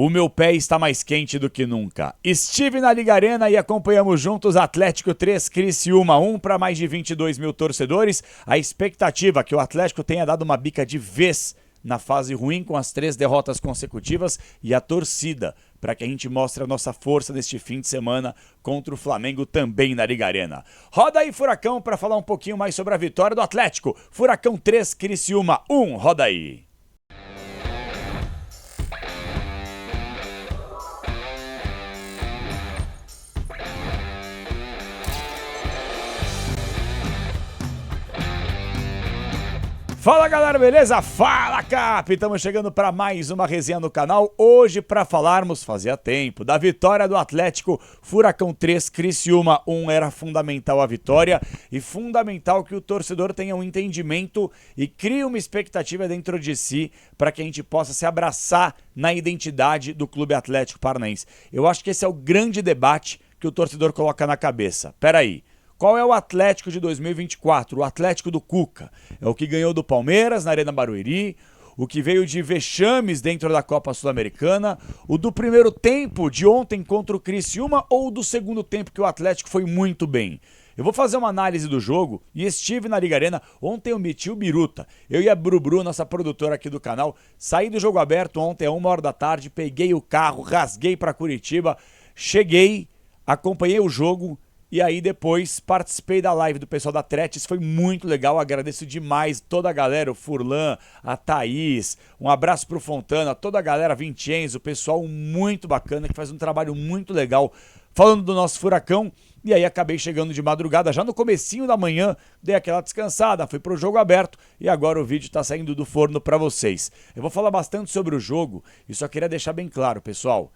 O meu pé está mais quente do que nunca. Estive na Liga Arena e acompanhamos juntos Atlético 3, Criciúma 1 para mais de 22 mil torcedores. A expectativa é que o Atlético tenha dado uma bica de vez na fase ruim com as 3 derrotas consecutivas e a torcida para que a gente mostre a nossa força neste fim de semana contra o Flamengo também na Liga Arena. Roda aí, Furacão, para falar um pouquinho mais sobre a vitória do Atlético. Furacão 3, Criciúma 1, roda aí. Fala galera, beleza? Fala Cap! Estamos chegando para mais uma resenha no canal, hoje para falarmos, fazia tempo, da vitória do Atlético, Furacão 3, Criciúma 1. Era fundamental a vitória e fundamental que o torcedor tenha um entendimento e crie uma expectativa dentro de si para que a gente possa se abraçar na identidade do Clube Atlético Paranaense. Eu acho que esse é o grande debate que o torcedor coloca na cabeça. Peraí. Qual é o Atlético de 2024? O Atlético do Cuca. É o que ganhou do Palmeiras na Arena Barueri, o que veio de vexames dentro da Copa Sul-Americana, o do primeiro tempo de ontem contra o Criciúma ou o do segundo tempo que o Atlético foi muito bem? Eu vou fazer uma análise do jogo e estive na Liga Arena. Ontem eu meti o biruta. Eu e a Brubru, nossa produtora aqui do canal, saí do jogo aberto ontem às 1h da tarde, peguei o carro, rasguei para Curitiba, cheguei, acompanhei o jogo. E aí depois participei da live do pessoal da Tretes, foi muito legal, agradeço demais toda a galera, o Furlan, a Thaís, um abraço pro Fontana, toda a galera, Vincenzo, o pessoal muito bacana que faz um trabalho muito legal falando do nosso Furacão. E aí acabei chegando de madrugada, já no comecinho da manhã, dei aquela descansada, fui pro jogo aberto e agora o vídeo tá saindo do forno para vocês. Eu vou falar bastante sobre o jogo e só queria deixar bem claro, pessoal.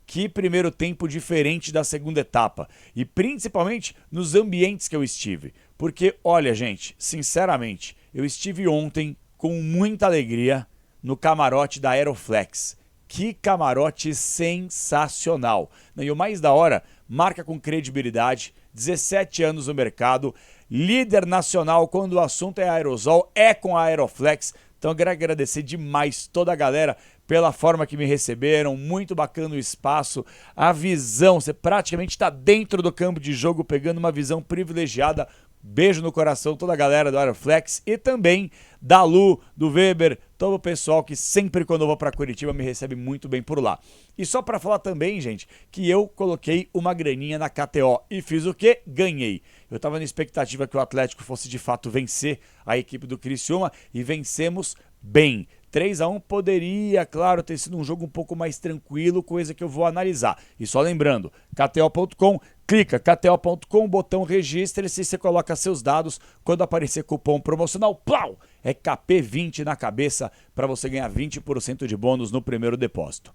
Que primeiro tempo diferente da segunda etapa. E principalmente nos ambientes que eu estive. Porque, olha, gente, sinceramente, eu estive ontem com muita alegria no camarote da Aeroflex. Que camarote sensacional. E o mais da hora, marca com credibilidade, 17 anos no mercado, líder nacional quando o assunto é aerosol, é com a Aeroflex. Então eu quero agradecer demais toda a galera pela forma que me receberam, muito bacana o espaço, a visão, você praticamente está dentro do campo de jogo pegando uma visão privilegiada. Beijo no coração, toda a galera do Aeroflex e também da Lu, do Weber, todo o pessoal que sempre quando eu vou para Curitiba me recebe muito bem por lá. E só para falar também, gente, que eu coloquei uma graninha na KTO e fiz o quê? Ganhei. Eu estava na expectativa que o Atlético fosse de fato vencer a equipe do Criciúma e vencemos bem. 3-1 poderia, claro, ter sido um jogo um pouco mais tranquilo, coisa que eu vou analisar. E só lembrando, KTO.com, clica KTO.com, botão registre-se e você coloca seus dados. Quando aparecer cupom promocional, plau, é KP20 na cabeça para você ganhar 20% de bônus no primeiro depósito.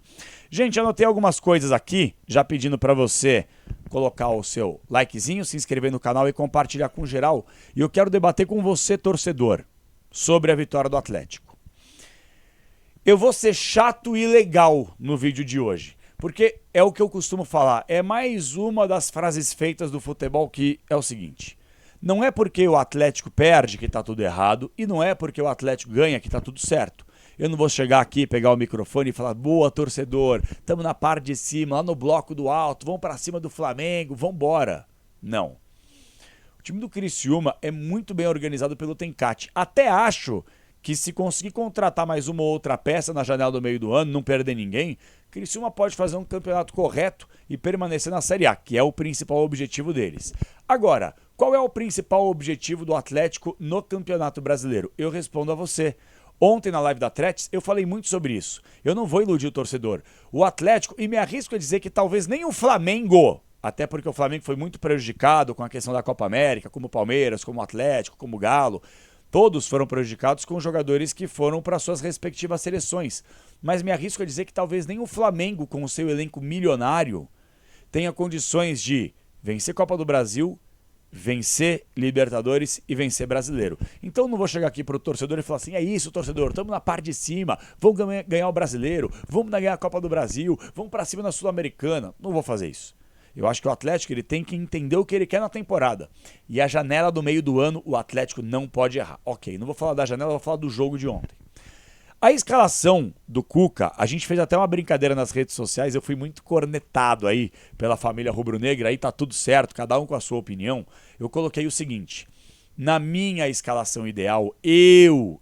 Gente, anotei algumas coisas aqui, já pedindo para você colocar o seu likezinho, se inscrever no canal e compartilhar com geral. E eu quero debater com você, torcedor, sobre a vitória do Atlético. Eu vou ser chato e legal no vídeo de hoje, porque é o que eu costumo falar, é mais uma das frases feitas do futebol que é o seguinte: não é porque o Atlético perde que tá tudo errado e não é porque o Atlético ganha que tá tudo certo. Eu não vou chegar aqui, pegar o microfone e falar: boa, torcedor, tamo na parte de cima, lá no bloco do alto, vamos pra cima do Flamengo, vambora. Não. O time do Criciúma é muito bem organizado pelo Tencate. Até acho que se conseguir contratar mais uma ou outra peça na janela do meio do ano, não perder ninguém, Criciúma pode fazer um campeonato correto e permanecer na Série A, que é o principal objetivo deles. Agora, qual é o principal objetivo do Atlético no Campeonato Brasileiro? Eu respondo a você. Ontem na live da Tretes eu falei muito sobre isso. Eu não vou iludir o torcedor. O Atlético, e me arrisco a dizer que talvez nem o Flamengo, até porque o Flamengo foi muito prejudicado com a questão da Copa América, como o Palmeiras, como o Atlético, como o Galo. Todos foram prejudicados com jogadores que foram para suas respectivas seleções. Mas me arrisco a dizer que talvez nem o Flamengo, com o seu elenco milionário, tenha condições de vencer Copa do Brasil, vencer Libertadores e vencer Brasileiro. Então não vou chegar aqui pro torcedor e falar assim: é isso, torcedor, estamos na parte de cima, vamos ganhar o Brasileiro, vamos ganhar a Copa do Brasil, vamos para cima na Sul-Americana. Não vou fazer isso. Eu acho que o Atlético ele tem que entender o que ele quer na temporada. E a janela do meio do ano, o Atlético não pode errar. Ok, não vou falar da janela, vou falar do jogo de ontem. A escalação do Cuca, a gente fez até uma brincadeira nas redes sociais, eu fui muito cornetado aí pela família rubro-negra, aí tá tudo certo, cada um com a sua opinião. Eu coloquei o seguinte, na minha escalação ideal, eu,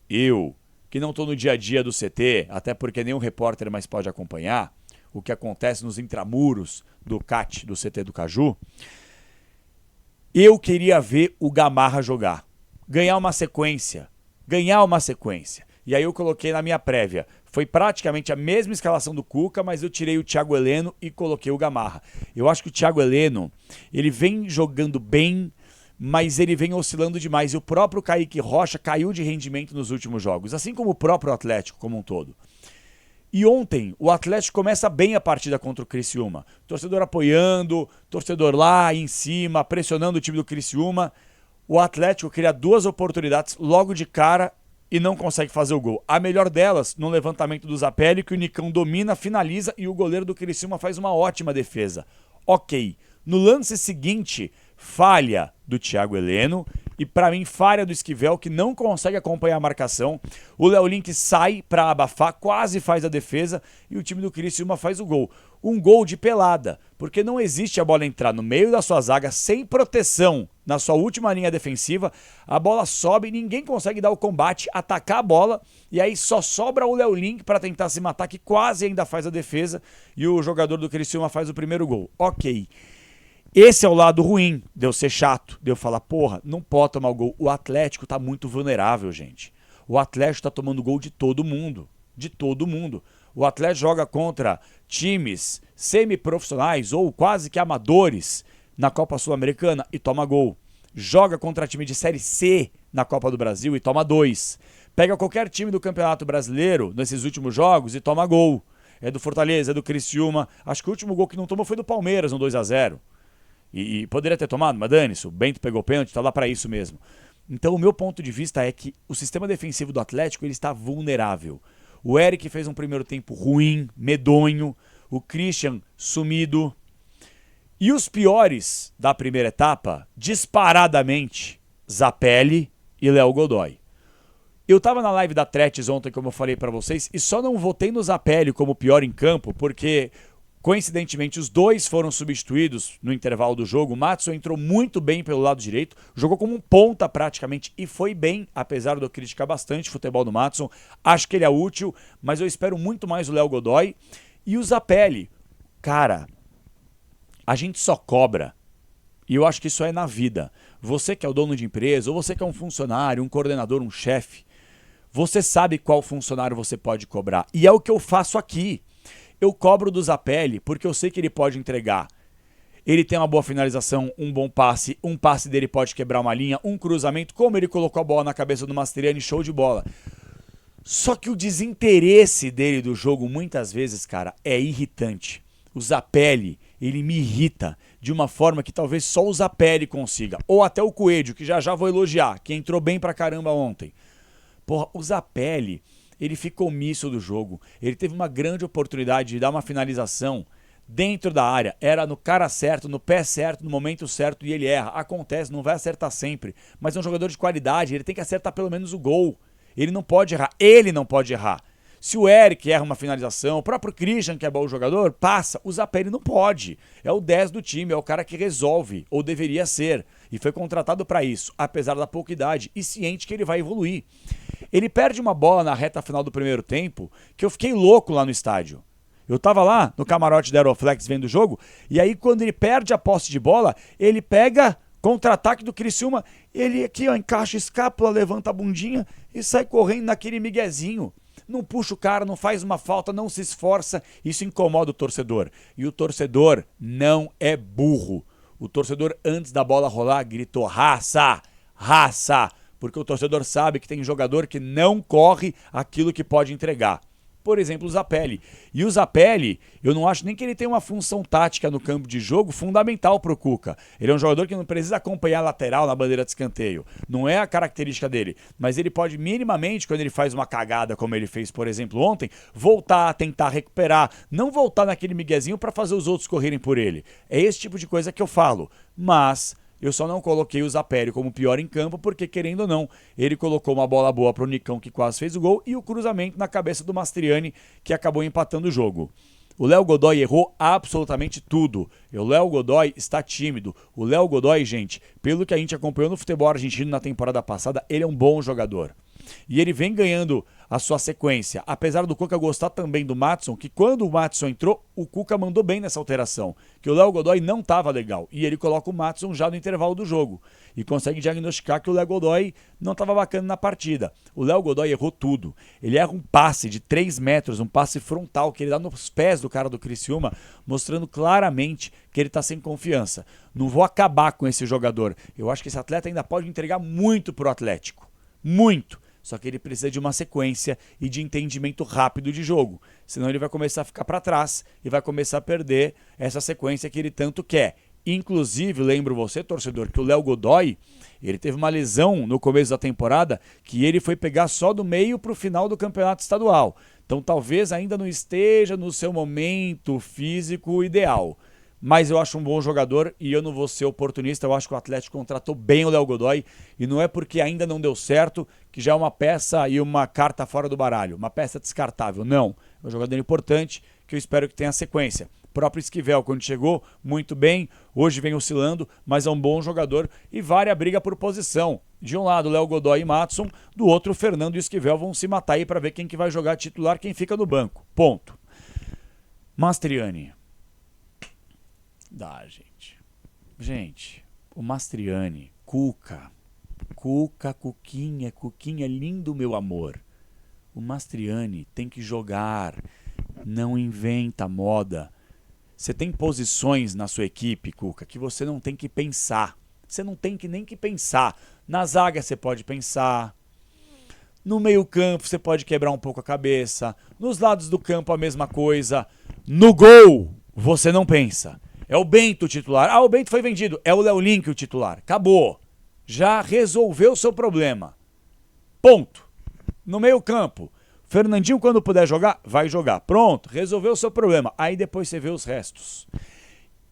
que não tô no dia a dia do CT, até porque nenhum repórter mais pode acompanhar o que acontece nos intramuros do CAT, do CT do Caju, eu queria ver o Gamarra jogar, ganhar uma sequência. E aí eu coloquei na minha prévia. Foi praticamente a mesma escalação do Cuca, mas eu tirei o Thiago Heleno e coloquei o Gamarra. Eu acho que o Thiago Heleno, ele vem jogando bem, mas ele vem oscilando demais. E o próprio Kaique Rocha caiu de rendimento nos últimos jogos, assim como o próprio Atlético como um todo. E ontem, o Atlético começa bem a partida contra o Criciúma. Torcedor apoiando, torcedor lá em cima, pressionando o time do Criciúma. O Atlético cria 2 oportunidades logo de cara e não consegue fazer o gol. A melhor delas, no levantamento do Zapelli, que o Nicão domina, finaliza e o goleiro do Criciúma faz uma ótima defesa. Ok. No lance seguinte, falha do Thiago Heleno e para mim falha do Esquivel, que não consegue acompanhar a marcação. O Léo Link sai para abafar, quase faz a defesa e o time do Criciúma faz o gol. Um gol de pelada, porque não existe a bola entrar no meio da sua zaga sem proteção na sua última linha defensiva, a bola sobe e ninguém consegue dar o combate, atacar a bola, e aí só sobra o Léo Link para tentar se matar, que quase ainda faz a defesa, e o jogador do Criciúma faz o primeiro gol. Ok. Esse é o lado ruim de eu ser chato, de eu falar, porra, não pode tomar o gol. O Atlético tá muito vulnerável, gente. O Atlético tá tomando gol de todo mundo. De todo mundo. O Atlético joga contra times semiprofissionais ou quase que amadores na Copa Sul-Americana e toma gol. Joga contra time de Série C na Copa do Brasil e toma 2. Pega qualquer time do Campeonato Brasileiro nesses últimos jogos e toma gol. É do Fortaleza, é do Criciúma. Acho que o último gol que não tomou foi do Palmeiras, um 2-0. E poderia ter tomado, mas dane-se, o Bento pegou o pênalti, tá lá pra isso mesmo. Então o meu ponto de vista é que o sistema defensivo do Atlético ele está vulnerável. O Eric fez um primeiro tempo ruim, medonho, o Christian sumido. E os piores da primeira etapa, disparadamente, Zapelli e Léo Godoy. Eu tava na live da Tretes ontem, como eu falei pra vocês, e só não votei no Zapelli como pior em campo, porque coincidentemente os dois foram substituídos no intervalo do jogo. O Matheus entrou muito bem pelo lado direito, jogou como um ponta praticamente e foi bem, apesar de eu criticar bastante o futebol do Matheus. Acho que ele é útil, mas eu espero muito mais o Léo Godoy. E o Zapelli, cara, a gente só cobra, e eu acho que isso é na vida. Você que é o dono de empresa, ou você que é um funcionário, um coordenador, um chefe, você sabe qual funcionário você pode cobrar. E é o que eu faço aqui. Eu cobro do Zapelli porque eu sei que ele pode entregar. Ele tem uma boa finalização, um bom passe, um passe dele pode quebrar uma linha, um cruzamento, como ele colocou a bola na cabeça do Masteriani, show de bola. Só que o desinteresse dele do jogo, muitas vezes, cara, é irritante. O Zapelli, ele me irrita de uma forma que talvez só o Zapelli consiga. Ou até o Coelho, que já vou elogiar, que entrou bem pra caramba ontem. Porra, o Zapelli, ele fica omisso do jogo. Ele teve uma grande oportunidade de dar uma finalização dentro da área. Era no cara certo, no pé certo, no momento certo e ele erra. Acontece, não vai acertar sempre. Mas é um jogador de qualidade, ele tem que acertar pelo menos o gol. Ele não pode errar. Ele não pode errar. Se o Eric erra uma finalização, o próprio Christian, que é bom jogador, passa. O Zapelli não pode. É o 10 do time, é o cara que resolve, ou deveria ser. E foi contratado para isso, apesar da pouca idade, e ciente que ele vai evoluir. Ele perde uma bola na reta final do primeiro tempo, que eu fiquei louco lá no estádio. Eu tava lá no camarote da Aeroflex vendo o jogo, e aí quando ele perde a posse de bola, ele pega contra-ataque do Criciúma, ele aqui ó, encaixa a escápula, levanta a bundinha e sai correndo naquele miguezinho. Não puxa o cara, não faz uma falta, não se esforça, isso incomoda o torcedor. E o torcedor não é burro. O torcedor antes da bola rolar gritou raça, raça. Porque o torcedor sabe que tem jogador que não corre aquilo que pode entregar. Por exemplo, o Zapelli. E o Zapelli, eu não acho nem que ele tem uma função tática no campo de jogo fundamental para o Cuca. Ele é um jogador que não precisa acompanhar a lateral na bandeira de escanteio. Não é a característica dele. Mas ele pode minimamente, quando ele faz uma cagada como ele fez, por exemplo, ontem, voltar, tentar recuperar. Não voltar naquele miguezinho para fazer os outros correrem por ele. É esse tipo de coisa que eu falo. Mas Eu só não coloquei o Zapério como pior em campo, porque, querendo ou não, ele colocou uma bola boa para o Nicão, que quase fez o gol, e o cruzamento na cabeça do Mastriani, que acabou empatando o jogo. O Léo Godoy errou absolutamente tudo. O Léo Godoy está tímido. O Léo Godoy, gente, pelo que a gente acompanhou no futebol argentino na temporada passada, ele é um bom jogador. E ele vem ganhando a sua sequência. Apesar do Cuca gostar também do Maatson, que quando o Maatson entrou, o Cuca mandou bem nessa alteração. Que o Léo Godoy não estava legal. E ele coloca o Maatson já no intervalo do jogo. E consegue diagnosticar que o Léo Godoy não estava bacana na partida. O Léo Godoy errou tudo. Ele erra um passe de 3 metros, um passe frontal, que ele dá nos pés do cara do Criciúma, mostrando claramente que ele está sem confiança. Não vou acabar com esse jogador. Eu acho que esse atleta ainda pode entregar muito pro Atlético. Muito. Só que ele precisa de uma sequência e de entendimento rápido de jogo. Senão ele vai começar a ficar para trás e vai começar a perder essa sequência que ele tanto quer. Inclusive, lembro você, torcedor, que o Léo Godoy, ele teve uma lesão no começo da temporada que ele foi pegar só do meio para o final do campeonato estadual. Então talvez ainda não esteja no seu momento físico ideal. Mas eu acho um bom jogador e eu não vou ser oportunista. Eu acho que o Atlético contratou bem o Léo Godoy e não é porque ainda não deu certo que já é uma peça e uma carta fora do baralho, uma peça descartável. Não, é um jogador importante que eu espero que tenha sequência. O próprio Esquivel, quando chegou, muito bem, hoje vem oscilando, mas é um bom jogador e vale a briga por posição. De um lado, Léo Godoy e Maatson, do outro, Fernando e Esquivel vão se matar aí para ver quem que vai jogar titular, quem fica no banco. Ponto. Mastriani. Dá, gente. Gente, o Mastriani, Cuca, Cuquinha, lindo meu amor. O Mastriani tem que jogar, não inventa moda. Você tem posições na sua equipe, Cuca, que você não tem que pensar. Você não tem que nem que pensar. Na zaga você pode pensar. No meio-campo você pode quebrar um pouco a cabeça. Nos lados do campo a mesma coisa. No gol você não pensa. É o Bento o titular. Ah, o Bento foi vendido. É o Léo Link o titular. Acabou. Já resolveu o seu problema. Ponto. No meio campo. Fernandinho, quando puder jogar, vai jogar. Pronto. Resolveu o seu problema. Aí depois você vê os restos.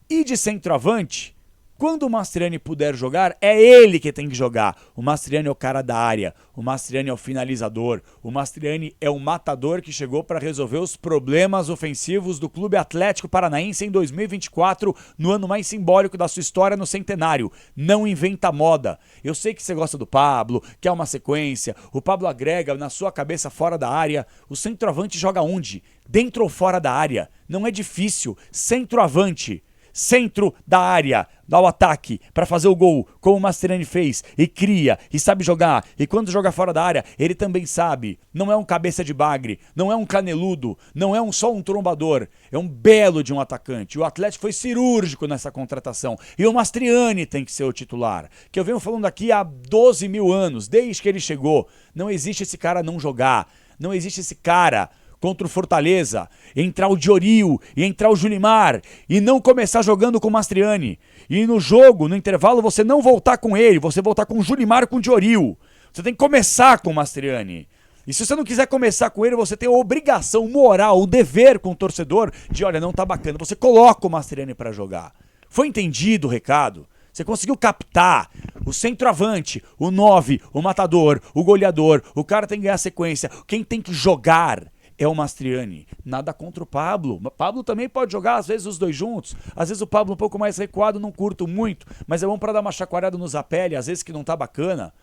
E de centroavante, quando o Mastriani puder jogar, é ele que tem que jogar. O Mastriani é o cara da área. O Mastriani é o finalizador. O Mastriani é o matador que chegou para resolver os problemas ofensivos do Clube Atlético Paranaense em 2024, no ano mais simbólico da sua história, no centenário. Não inventa moda. Eu sei que você gosta do Pablo, quer uma sequência. O Pablo agrega na sua cabeça fora da área. O centroavante joga onde? Dentro ou fora da área? Não é difícil. Centroavante. Centro da área, dá o ataque para fazer o gol, como o Mastriani fez, e cria, e sabe jogar, e quando joga fora da área, ele também sabe, não é um cabeça de bagre, não é um caneludo, não é só um trombador, é um belo de um atacante. O Atlético foi cirúrgico nessa contratação, e o Mastriani tem que ser o titular, que eu venho falando aqui há 12 mil anos, desde que ele chegou. Não existe esse cara não jogar, não existe esse cara contra o Fortaleza, entrar o Diorio e entrar o Julimar e não começar jogando com o Mastriani. E no jogo, no intervalo, você não voltar com ele, você voltar com o Julimar e com o Diorio. Você tem que começar com o Mastriani. E se você não quiser começar com ele, você tem a obrigação moral, o dever com o torcedor de, olha, não tá bacana, você coloca o Mastriani para jogar. Foi entendido o recado? Você conseguiu captar o centroavante, o 9, o matador, o goleador, o cara tem que ganhar sequência, quem tem que jogar é o Mastriani. Nada contra o Pablo. O Pablo também pode jogar, às vezes, os dois juntos. Às vezes o Pablo um pouco mais recuado, não curto muito. Mas é bom para dar uma chacoalhada no Zapelli, às vezes que não tá bacana.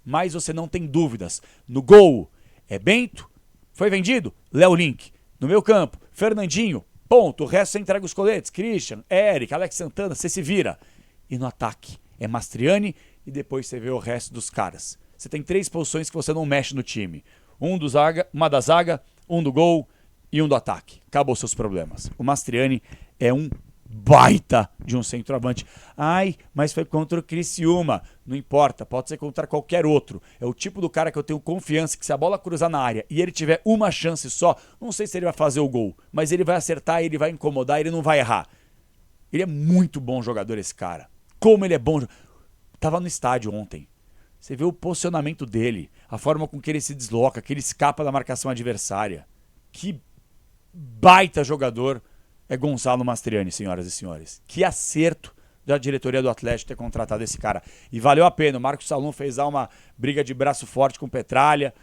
Mas você não tem dúvidas. No gol, é Bento. Foi vendido? Léo Link. No meio campo, Fernandinho. Ponto. O resto você entrega os coletes. Christian, Eric, Alex Santana, você se vira. E no ataque, é Mastriani e depois você vê o resto dos caras. Você tem 3 posições que você não mexe no time. Uma da zaga, um do gol e um do ataque. Acabou seus problemas. O Mastriani é um baita de um centroavante. Ai, mas foi contra o Criciúma. Não importa, pode ser contra qualquer outro. É o tipo do cara que eu tenho confiança que se a bola cruzar na área e ele tiver uma chance só, não sei se ele vai fazer o gol, mas ele vai acertar, ele vai incomodar, ele não vai errar. Ele é muito bom jogador, esse cara. Como ele é bom. Tava no estádio ontem. Você vê o posicionamento dele, a forma com que ele se desloca, que ele escapa da marcação adversária. Que baita jogador é Gonçalo Mastriani, senhoras e senhores. Que acerto da diretoria do Atlético ter contratado esse cara. E valeu a pena. O Marcos Salum fez lá uma briga de braço forte com o Petralha,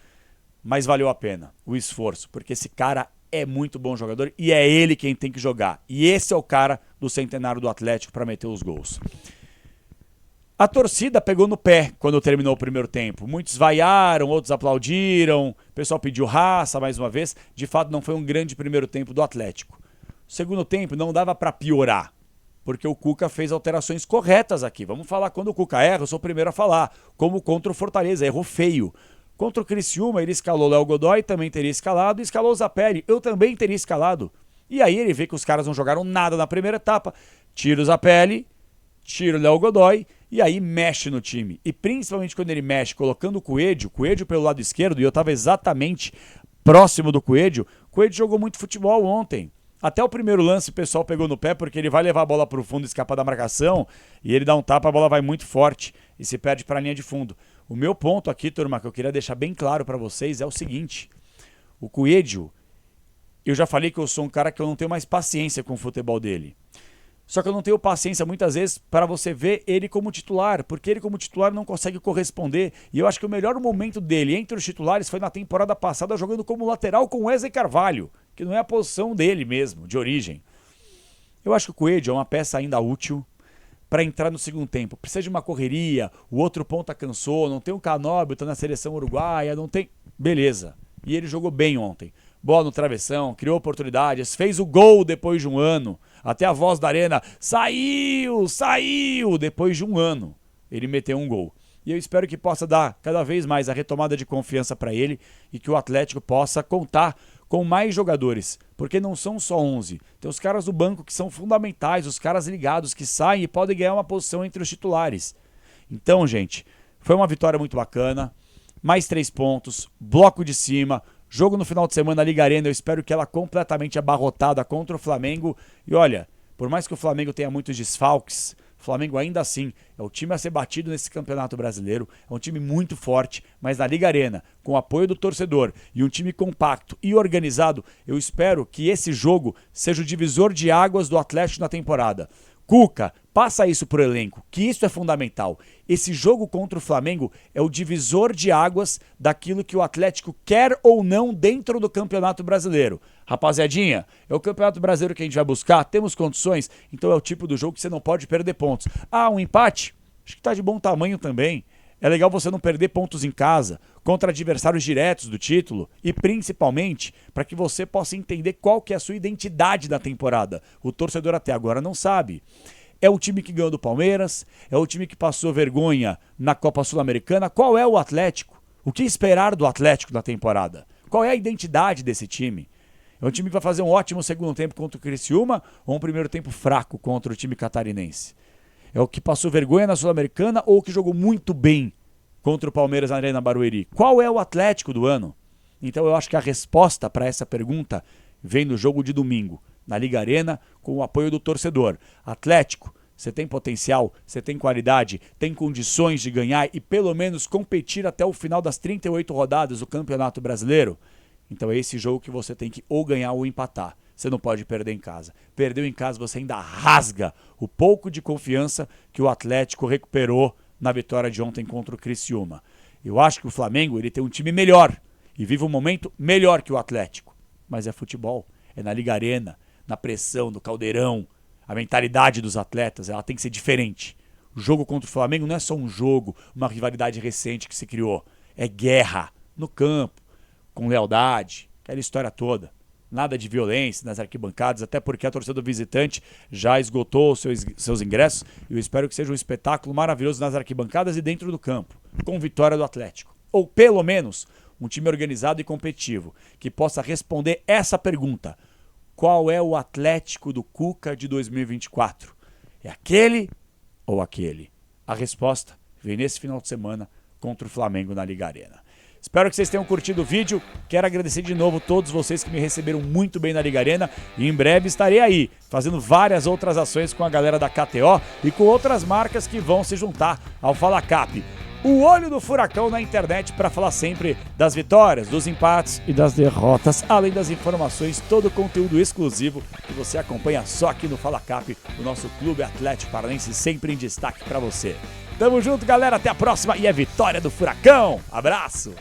mas valeu a pena o esforço, porque esse cara é muito bom jogador e é ele quem tem que jogar. E esse é o cara do centenário do Atlético para meter os gols. A torcida pegou no pé quando terminou o primeiro tempo. Muitos vaiaram, outros aplaudiram, o pessoal pediu raça mais uma vez. De fato, não foi um grande primeiro tempo do Atlético. O segundo tempo não dava para piorar, porque o Cuca fez alterações corretas aqui. Vamos falar quando o Cuca erra, eu sou o primeiro a falar. Como contra o Fortaleza, errou feio. Contra o Criciúma, ele escalou o Léo Godoy, também teria escalado, e escalou o Zapelli, eu também teria escalado. E aí ele vê que os caras não jogaram nada na primeira etapa, tira o Zapelli, tira o Léo Godoy, e aí mexe no time. E principalmente quando ele mexe, colocando o Coelho pelo lado esquerdo, e eu estava exatamente próximo do Coelho jogou muito futebol ontem. Até o primeiro lance o pessoal pegou no pé, porque ele vai levar a bola para o fundo, escapar da marcação, e ele dá um tapa, a bola vai muito forte e se perde para a linha de fundo. O meu ponto aqui, turma, que eu queria deixar bem claro para vocês é o seguinte: o Coelho, eu já falei que eu sou um cara que eu não tenho mais paciência com o futebol dele. Só que eu não tenho paciência muitas vezes para você ver ele como titular, porque ele como titular não consegue corresponder. E eu acho que o melhor momento dele entre os titulares foi na temporada passada jogando como lateral com Wesley Carvalho, que não é a posição dele mesmo, de origem. Eu acho que o Coelho é uma peça ainda útil para entrar no segundo tempo. Precisa de uma correria, o outro ponta cansou, não tem o Canóbio, tá na seleção uruguaia, não tem... Beleza. E ele jogou bem ontem. Bola no travessão, criou oportunidades, fez o gol depois de um ano. Até a voz da arena, saiu! Depois de um ano, ele meteu um gol. E eu espero que possa dar cada vez mais a retomada de confiança para ele e que o Atlético possa contar com mais jogadores, porque não são só 11. Tem os caras do banco que são fundamentais, os caras ligados que saem e podem ganhar uma posição entre os titulares. Então, gente, foi uma vitória muito bacana, mais 3 pontos, bloco de cima, jogo no final de semana, Liga Arena, eu espero que ela completamente abarrotada contra o Flamengo. E olha, por mais que o Flamengo tenha muitos desfalques, o Flamengo ainda assim é o time a ser batido nesse Campeonato Brasileiro, é um time muito forte, mas na Liga Arena, com o apoio do torcedor e um time compacto e organizado, eu espero que esse jogo seja o divisor de águas do Atlético na temporada. Cuca, passa isso pro elenco, que isso é fundamental. Esse jogo contra o Flamengo é o divisor de águas daquilo que o Atlético quer ou não dentro do Campeonato Brasileiro. Rapaziadinha, é o Campeonato Brasileiro que a gente vai buscar, temos condições, então é o tipo do jogo que você não pode perder pontos. Ah, um empate? Acho que tá de bom tamanho também. É legal você não perder pontos em casa, contra adversários diretos do título e principalmente para que você possa entender qual que é a sua identidade da temporada. O torcedor até agora não sabe. É o time que ganhou do Palmeiras, é o time que passou vergonha na Copa Sul-Americana. Qual é o Atlético? O que esperar do Atlético na temporada? Qual é a identidade desse time? É um time que vai fazer um ótimo segundo tempo contra o Criciúma ou um primeiro tempo fraco contra o time catarinense? É o que passou vergonha na Sul-Americana ou o que jogou muito bem contra o Palmeiras na Arena Barueri? Qual é o Atlético do ano? Então eu acho que a resposta para essa pergunta vem no jogo de domingo, na Liga Arena, com o apoio do torcedor. Atlético, você tem potencial, você tem qualidade, tem condições de ganhar e pelo menos competir até o final das 38 rodadas do Campeonato Brasileiro? Então é esse jogo que você tem que ou ganhar ou empatar. Você não pode perder em casa. Perdeu em casa, você ainda rasga o pouco de confiança que o Atlético recuperou na vitória de ontem contra o Criciúma. Eu acho que o Flamengo ele tem um time melhor e vive um momento melhor que o Atlético. Mas é futebol, é na Liga Arena, na pressão, no caldeirão. A mentalidade dos atletas ela tem que ser diferente. O jogo contra o Flamengo não é só um jogo, uma rivalidade recente que se criou. É guerra no campo, com lealdade, aquela história toda. Nada de violência nas arquibancadas, até porque a torcida do visitante já esgotou seus ingressos e eu espero que seja um espetáculo maravilhoso nas arquibancadas e dentro do campo, com vitória do Atlético. Ou pelo menos um time organizado e competitivo, que possa responder essa pergunta: qual é o Atlético do Cuca de 2024? É aquele ou aquele? A resposta vem nesse final de semana contra o Flamengo na Liga Arena. Espero que vocês tenham curtido o vídeo. Quero agradecer de novo todos vocês que me receberam muito bem na Liga Arena. E em breve estarei aí, fazendo várias outras ações com a galera da KTO e com outras marcas que vão se juntar ao Fala Cap. o olho do furacão na internet para falar sempre das vitórias, dos empates e das derrotas, além das informações, todo o conteúdo exclusivo que você acompanha só aqui no Fala Cap, o nosso Clube Atlético Paranaense sempre em destaque para você. Tamo junto, galera, até a próxima e é vitória do Furacão. Abraço!